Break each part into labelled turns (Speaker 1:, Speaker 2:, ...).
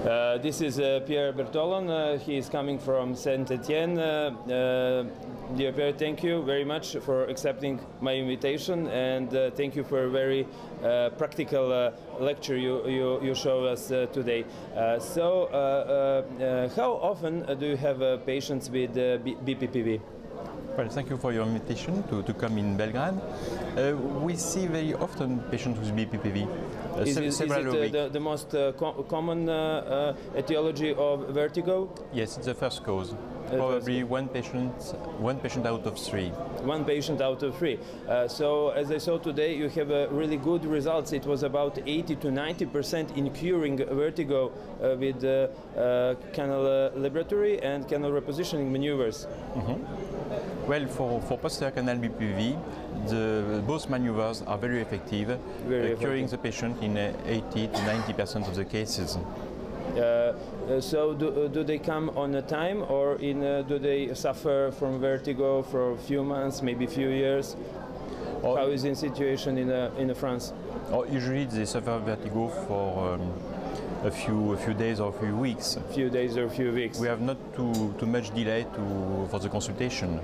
Speaker 1: This is Pierre Bertolon. He is coming from Saint-Étienne. Dear Pierre, thank you very much for accepting my invitation, and thank you for a very practical lecture you show us today. How often do you have patients with BPPV?
Speaker 2: Well, thank you for your invitation to come in Belgrade. We see very often patients with BPPV.
Speaker 1: Is it the most common etiology of vertigo?
Speaker 2: Yes, it's the first cause. Probably one patient out of three.
Speaker 1: One patient out of three. So as I saw today, you have really good results. It was about 80 to 90% in curing vertigo with canal liberatory and canal repositioning maneuvers.
Speaker 2: Well, for posterior canal BPV, both maneuvers are very effective, curing the patient in 80 to 90% of the cases.
Speaker 1: So do they come on a time, or do they suffer from vertigo for a few months, maybe a few years? How is the situation in France?
Speaker 2: Usually they suffer vertigo for a few days or a few weeks.
Speaker 1: A few days or a few weeks.
Speaker 2: We have not too much delay for the consultation.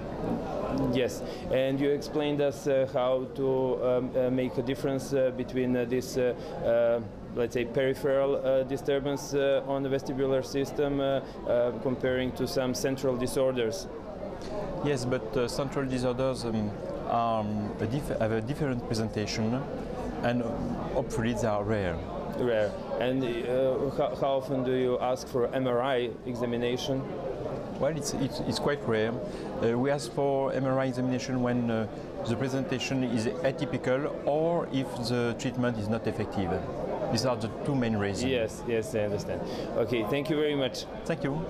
Speaker 1: Yes, and you explained us how to make a difference between this let's say peripheral disturbance on the vestibular system comparing to some central disorders.
Speaker 2: Yes, but central disorders have a different presentation, and hopefully they are rare.
Speaker 1: Rare. And how often do you ask for MRI examination?
Speaker 2: Well, it's quite rare. We ask for MRI examination when the presentation is atypical or if the treatment is not effective. These are the two main reasons.
Speaker 1: Yes, I understand. Okay, thank you very much.
Speaker 2: Thank you.